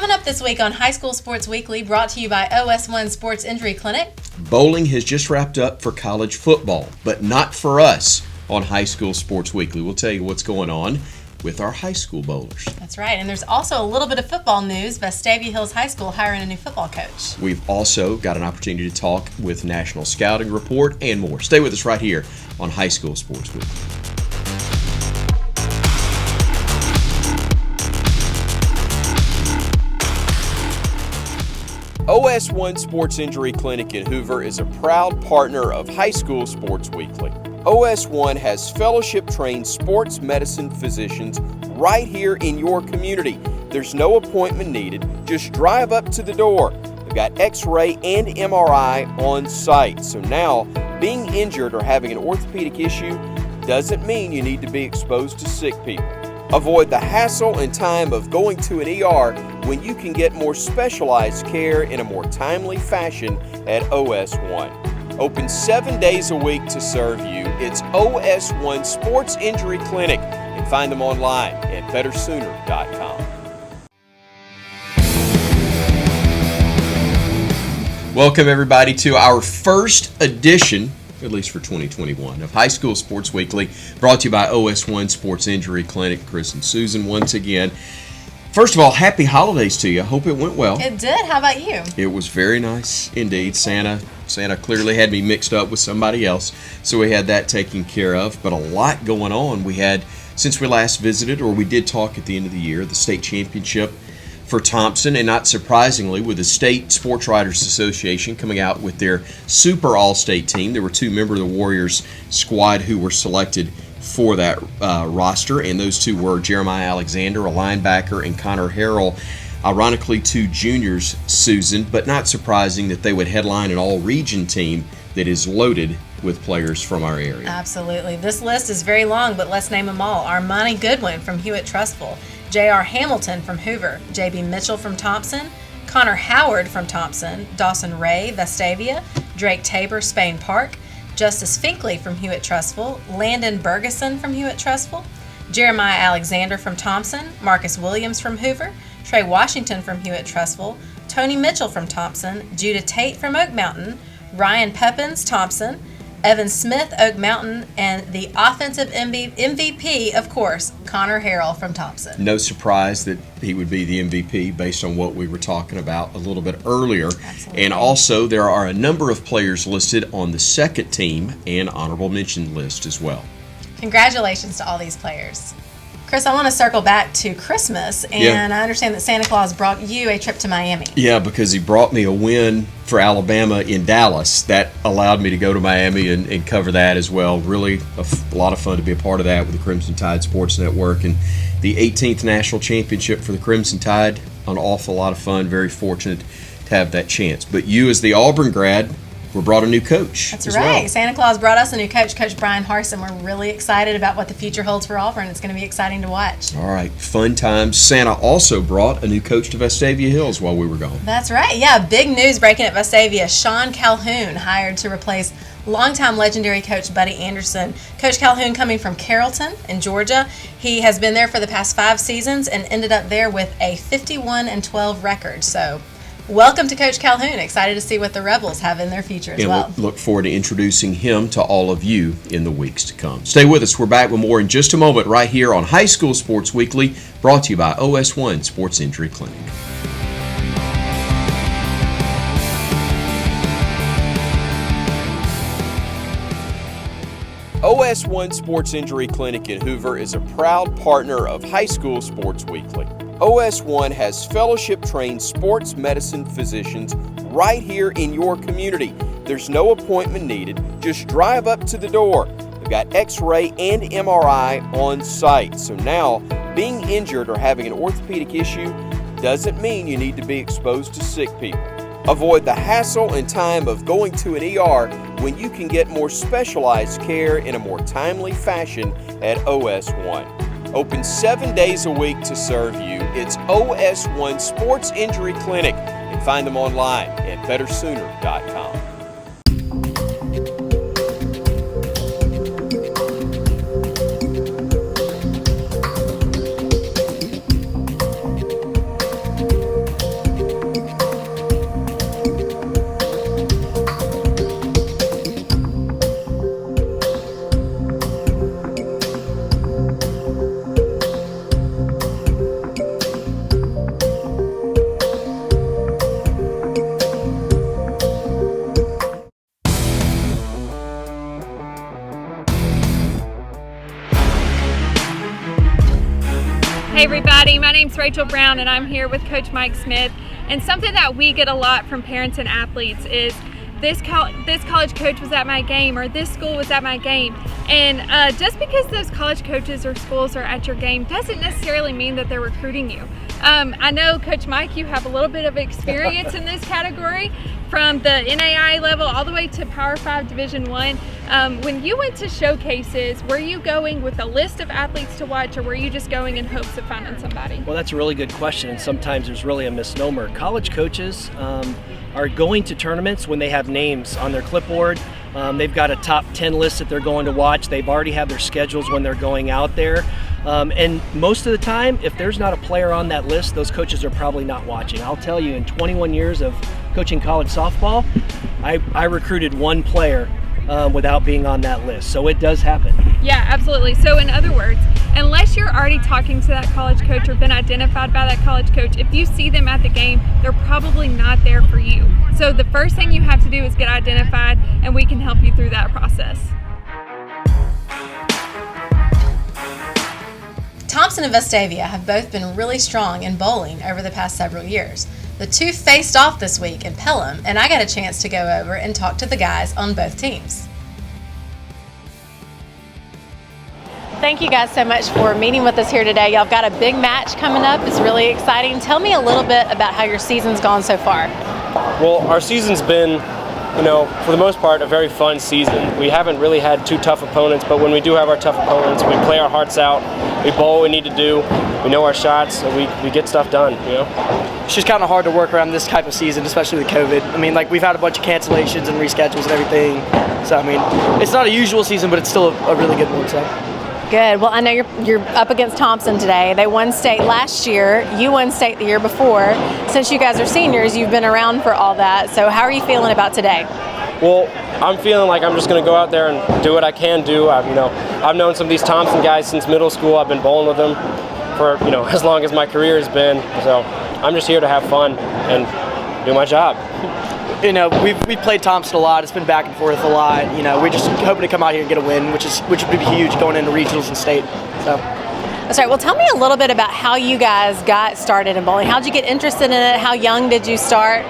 Coming up this week on High School Sports Weekly, brought to you by OS1 Sports Injury Clinic. Bowling has just wrapped up for college football, but not for us on High School Sports Weekly. We'll tell you what's going on with our high school bowlers. That's right, and there's also a little bit of football news. Vestavia Hills High School hiring a new football coach. We've also got an opportunity to talk with National Scouting Report and more. Stay with us right here on High School Sports Weekly. OS1 Sports Injury Clinic in Hoover is a proud partner of High School Sports Weekly. OS1 has fellowship-trained sports medicine physicians right here in your community. There's no appointment needed. Just drive up to the door. We've got X-ray and MRI on site. So now, being injured or having an orthopedic issue doesn't mean you need to be exposed to sick people. Avoid the hassle and time of going to an ER when you can get more specialized care in a more timely fashion at OS1. Open 7 days a week to serve you. It's OS1 Sports Injury Clinic, and find them online at bettersooner.com. Welcome everybody to our first edition, at least for 2021, of High School Sports Weekly, brought to you by OS1 Sports Injury Clinic. Chris and Susan once again. First of all, happy holidays to you. I hope it went well. It did. How about you? It was very nice indeed. Santa clearly had me mixed up with somebody else, so we had that taken care of. But a lot going on. We had, since we last visited, or we did talk at the end of the year, the state championship for Thompson, and not surprisingly, with the State Sports Writers Association coming out with their Super All-State team. There were 2 members of the Warriors squad who were selected for that roster, and those 2 were Jeremiah Alexander, a linebacker, and Connor Harrell, ironically 2 juniors, Susan, but not surprising that they would headline an all-region team that is loaded with players from our area. Absolutely. This list is very long, but let's name them all. Armani Goodwin from Hewitt-Trustful, J.R. Hamilton from Hoover, J.B. Mitchell from Thompson, Connor Howard from Thompson, Dawson Ray, Vestavia, Drake Tabor, Spain Park, Justice Finkley from Hewitt-Trustful, Landon Bergeson from Hewitt-Trustful, Jeremiah Alexander from Thompson, Marcus Williams from Hoover, Trey Washington from Hewitt-Trustful, Tony Mitchell from Thompson, Judah Tate from Oak Mountain, Ryan Peppins, Thompson, Evan Smith, Oak Mountain, and the offensive MVP, of course, Connor Harrell from Thompson. No surprise that he would be the MVP based on what we were talking about a little bit earlier. Absolutely. And also, there are a number of players listed on the second team and honorable mention list as well. Congratulations to all these players. Chris, I want to circle back to Christmas, and I understand that Santa Claus brought you a trip to Miami. Yeah, because he brought me a win for Alabama in Dallas. That allowed me to go to Miami and cover that as well. Really a lot of fun to be a part of that with the Crimson Tide Sports Network. And the 18th National Championship for the Crimson Tide, an awful lot of fun. Very fortunate to have that chance. But you, as the Auburn grad, were brought a new coach. That's as right. well. Santa Claus brought us a new coach, Coach Brian Harson. We're really excited about what the future holds for Auburn. It's going to be exciting to watch. All right, fun times. Santa also brought a new coach to Vestavia Hills while we were gone. That's right. Yeah, big news breaking at Vestavia. Sean Calhoun hired to replace longtime legendary coach Buddy Anderson. Coach Calhoun coming from Carrollton in Georgia. He has been there for the past 5 seasons and ended up there with a 51-12 record. So welcome to Coach Calhoun. Excited to see what the Rebels have in their future as well. And we'll look forward to introducing him to all of you in the weeks to come. Stay with us. We're back with more in just a moment right here on High School Sports Weekly, brought to you by OS1 Sports Injury Clinic. OS1 Sports Injury Clinic in Hoover is a proud partner of High School Sports Weekly. OS1 has fellowship-trained sports medicine physicians right here in your community. There's no appointment needed. Just drive up to the door. We've got X-ray and MRI on site. So now, being injured or having an orthopedic issue doesn't mean you need to be exposed to sick people. Avoid the hassle and time of going to an ER when you can get more specialized care in a more timely fashion at OS1. Open 7 days a week to serve you. It's OS1 Sports Injury Clinic, and find them online at bettersooner.com. name's Rachel Brown, and I'm here with Coach Mike Smith. And something that we get a lot from parents and athletes is this college coach was at my game, or this school was at my game. And just because those college coaches or schools are at your game doesn't necessarily mean that they're recruiting you. I know, Coach Mike, you have a little bit of experience in this category, from the NAIA level all the way to Power 5 Division I. When you went to showcases, were you going with a list of athletes to watch, or were you just going in hopes of finding somebody? Well, that's a really good question, and sometimes there's really a misnomer. College coaches are going to tournaments when they have names on their clipboard. They've got a top 10 list that they're going to watch. They've already have their schedules when they're going out there. And most of the time, if there's not a player on that list, those coaches are probably not watching. I'll tell you, in 21 years of coaching college softball, I recruited one player without being on that list. So it does happen. Yeah, absolutely. So in other words, unless you're already talking to that college coach or been identified by that college coach, if you see them at the game, they're probably not there for you. So the first thing you have to do is get identified, and we can help you through that process. Thompson and Vestavia have both been really strong in bowling over the past several years. The two faced off this week in Pelham, and I got a chance to go over and talk to the guys on both teams. Thank you guys so much for meeting with us here today. Y'all have got a big match coming up. It's really exciting. Tell me a little bit about how your season's gone so far. Well, our season's been, for the most part, a very fun season. We haven't really had too tough opponents, but when we do have our tough opponents, we play our hearts out. We bowl what we need to do. We know our shots, so we get stuff done, It's just kind of hard to work around this type of season, especially with COVID. I mean, we've had a bunch of cancellations and reschedules and everything. So, it's not a usual season, but it's still a really good one, so. Good. Well, I know you're up against Thompson today. They won state last year. You won state the year before. Since you guys are seniors, you've been around for all that. So how are you feeling about today? Well, I'm feeling like I'm just going to go out there and do what I can do. I've known some of these Thompson guys since middle school. I've been bowling with them for, as long as my career has been. So I'm just here to have fun and do my job. We've played Thompson a lot. It's been back and forth a lot. We're just hoping to come out here and get a win, which would be huge going into regionals and state. So. That's right. Well, tell me a little bit about how you guys got started in bowling. How'd you get interested in it? How young did you start?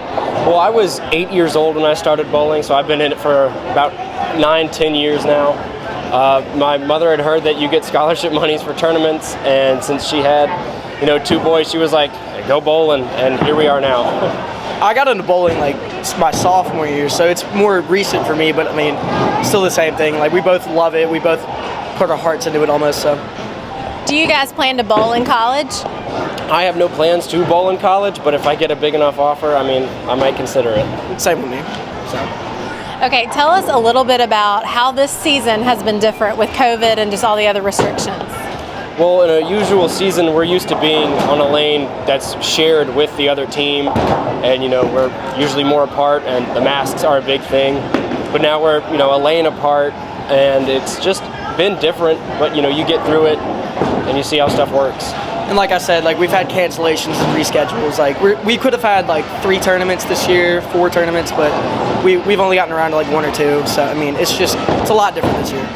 Well, I was 8 years old when I started bowling, so I've been in it for about 9-10 years now. My mother had heard that you get scholarship monies for tournaments, and since she had, 2 boys, she was like, hey, go bowling, and here we are now. I got into bowling my sophomore year, so it's more recent for me, but still the same thing. We both love it. We both put our hearts into it almost, so. Do you guys plan to bowl in college? I have no plans to bowl in college, but if I get a big enough offer, I might consider it. Same with me. So. Okay, tell us a little bit about how this season has been different with COVID and just all the other restrictions. Well, in a usual season, we're used to being on a lane that's shared with the other team, and we're usually more apart, and the masks are a big thing. But now we're a lane apart, and it's just been different. But you get through it, and you see how stuff works. And like I said, we've had cancellations and reschedules. We could have had 3 tournaments this year, 4 tournaments, but we've only gotten around to 1 or 2. So it's a lot different this year.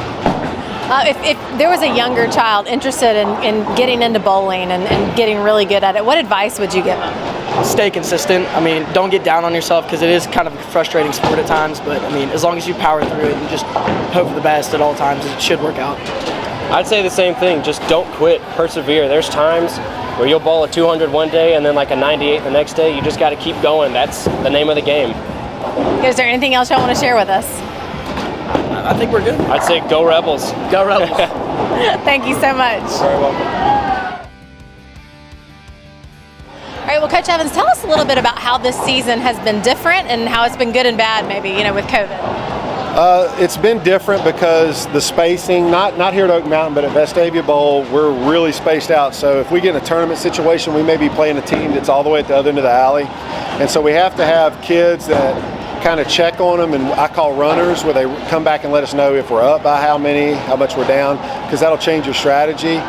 If there was a younger child interested in getting into bowling and getting really good at it, what advice would you give them? Stay consistent. Don't get down on yourself, because it is kind of a frustrating sport at times, but as long as you power through it and just hope for the best at all times, it should work out. I'd say the same thing. Just don't quit. Persevere. There's times where you'll bowl a 200 one day and then a 98 the next day. You just got to keep going. That's the name of the game. Is there anything else y'all want to share with us? I think we're good. I'd say go Rebels. Go Rebels. Thank you so much. Very welcome. All right, well, Coach Evans, tell us a little bit about how this season has been different and how it's been good and bad, maybe, with COVID. It's been different because the spacing, not here at Oak Mountain, but at Vestavia Bowl, we're really spaced out. So if we get in a tournament situation, we may be playing a team that's all the way at the other end of the alley. And so we have to have kids that kind of check on them, and I call runners, where they come back and let us know if we're up by how much we're down, because that'll change your strategy.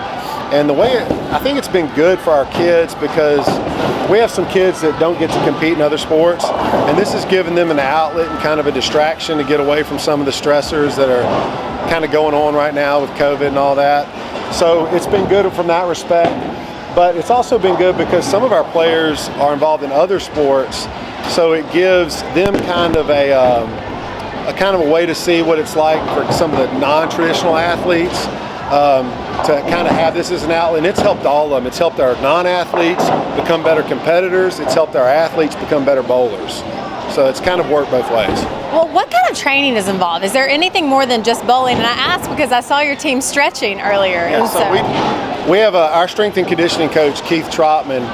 And I think it's been good for our kids, because we have some kids that don't get to compete in other sports, and this has given them an outlet and kind of a distraction to get away from some of the stressors that are kind of going on right now with COVID and all that. So it's been good from that respect. but it's also been good because some of our players are involved in other sports, so it gives them kind of a way to see what it's like for some of the non-traditional athletes to kind of have this as an outlet. And it's helped all of them. It's helped our non-athletes become better competitors. It's helped our athletes become better bowlers. So it's kind of worked both ways. Well, what kind of training is involved? Is there anything more than just bowling? And I asked because I saw your team stretching earlier. Yeah, so we have our strength and conditioning coach, Keith Trotman,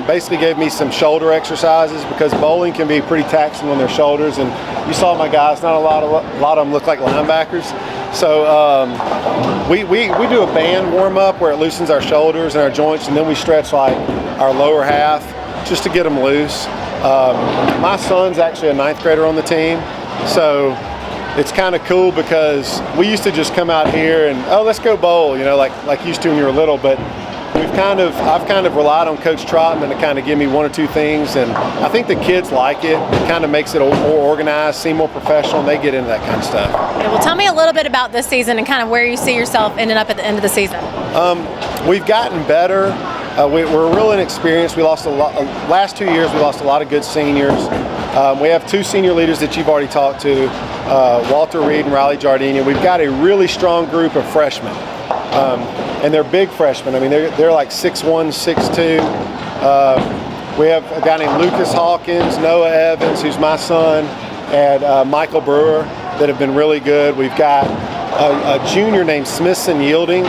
basically gave me some shoulder exercises because bowling can be pretty taxing on their shoulders. And you saw my guys, not a lot of them look like linebackers. So we do a band warm up where it loosens our shoulders and our joints, and then we stretch like our lower half just to get them loose. My son's actually a 9th grader on the team, so it's kind of cool because we used to just come out here and, oh, let's go bowl, like used to when you were little, but I've kind of relied on Coach Trotman to kind of give me one or two things, and I think the kids like it. It kind of makes it more organized, seem more professional, and they get into that kind of stuff. Yeah, well, tell me a little bit about this season and kind of where you see yourself ending up at the end of the season. We've gotten better. We're real inexperienced. We lost last 2 years. We lost a lot of good seniors. We have 2 senior leaders that you've already talked to, Walter Reed and Riley Jardini. We've got a really strong group of freshmen. And they're big freshmen. I mean, they're like 6'1", 6'2". We have a guy named Lucas Hawkins, Noah Evans, who's my son, and Michael Brewer that have been really good. We've got a junior named Smithson Yielding,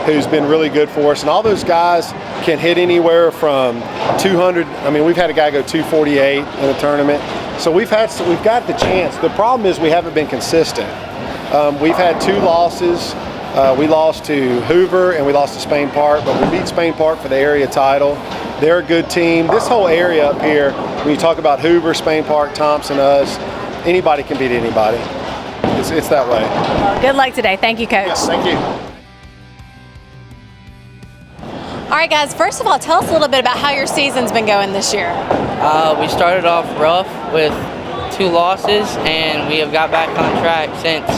who's been really good for us. And all those guys can hit anywhere from 200. I mean, we've had a guy go 248 in a tournament. So we've got the chance. The problem is we haven't been consistent. We've had 2 losses. We lost to Hoover and we lost to Spain Park, but we beat Spain Park for the area title. They're a good team. This whole area up here, when you talk about Hoover, Spain Park, Thompson, us, anybody can beat anybody. It's that way. Well, good luck today. Thank you, Coach. Yes, thank you. All right, guys, first of all, tell us a little bit about how your season's been going this year. We started off rough with 2 losses, and we have got back on track since.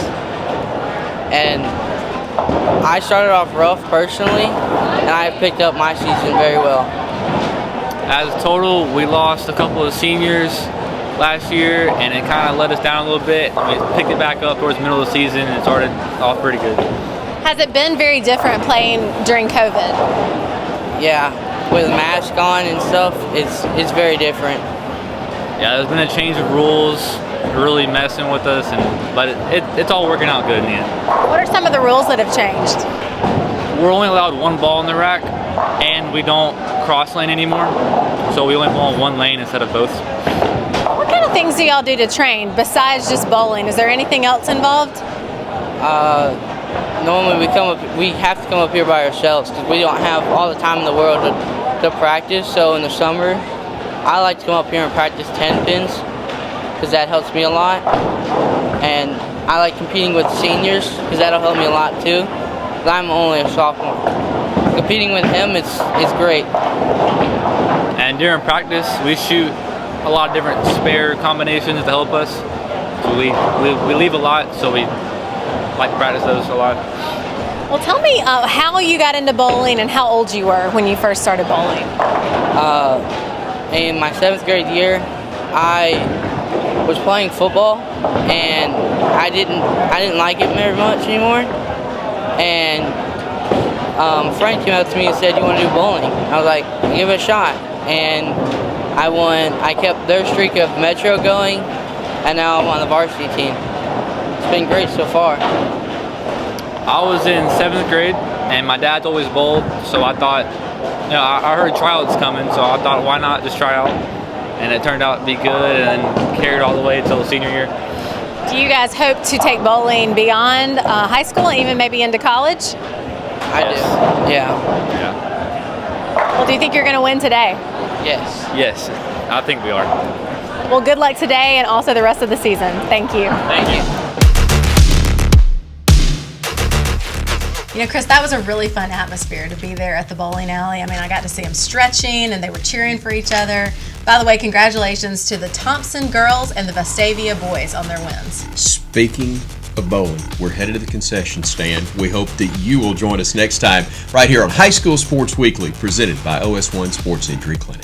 And I started off rough personally, and I have picked up my season very well. As a total, we lost a couple of seniors last year, and it kind of let us down a little bit. We picked it back up towards the middle of the season, and it started off pretty good. Has it been very different playing during COVID? Yeah, with a mask on and stuff, it's very different. Yeah, there's been a change of rules, really messing with us, but it's all working out good in the end. What are some of the rules that have changed? We're only allowed 1 ball in the rack, and we don't cross lane anymore, so we only bowl in 1 lane instead of both. What kind of things do y'all do to train besides just bowling? Is there anything else involved? Normally we have to come up here by ourselves because we don't have all the time in the world to practice. So in the summer, I like to come up here and practice 10 pins because that helps me a lot. And I like competing with seniors because that'll help me a lot too. Because I'm only a sophomore. Competing with him, it's great. And during practice, we shoot a lot of different spare combinations to help us. So we leave a lot, so we like to practice those a lot. Well, tell me how you got into bowling and how old you were when you first started bowling. In my 7th grade year, I was playing football and I didn't like it very much anymore. And a friend came up to me and said, "You want to do bowling?" I was like, "Give it a shot." And I won. I kept their streak of Metro going, and now I'm on the varsity team. It's been great so far. I was in 7th grade, and my dad's always bowled, so I thought, I heard tryouts coming, so I thought, why not just try out? And it turned out to be good, and carried all the way until the senior year. Do you guys hope to take bowling beyond high school and even maybe into college? I do, yeah. Well, do you think you're going to win today? Yes. Yes, I think we are. Well, good luck today and also the rest of the season. Thank you. Thank you. Chris, that was a really fun atmosphere to be there at the bowling alley. I mean, I got to see them stretching and they were cheering for each other. By the way, congratulations to the Thompson girls and the Vestavia boys on their wins. Speaking of bowling. We're headed to the concession stand. We hope that you will join us next time right here on High School Sports Weekly, presented by OS1 Sports Injury Clinic.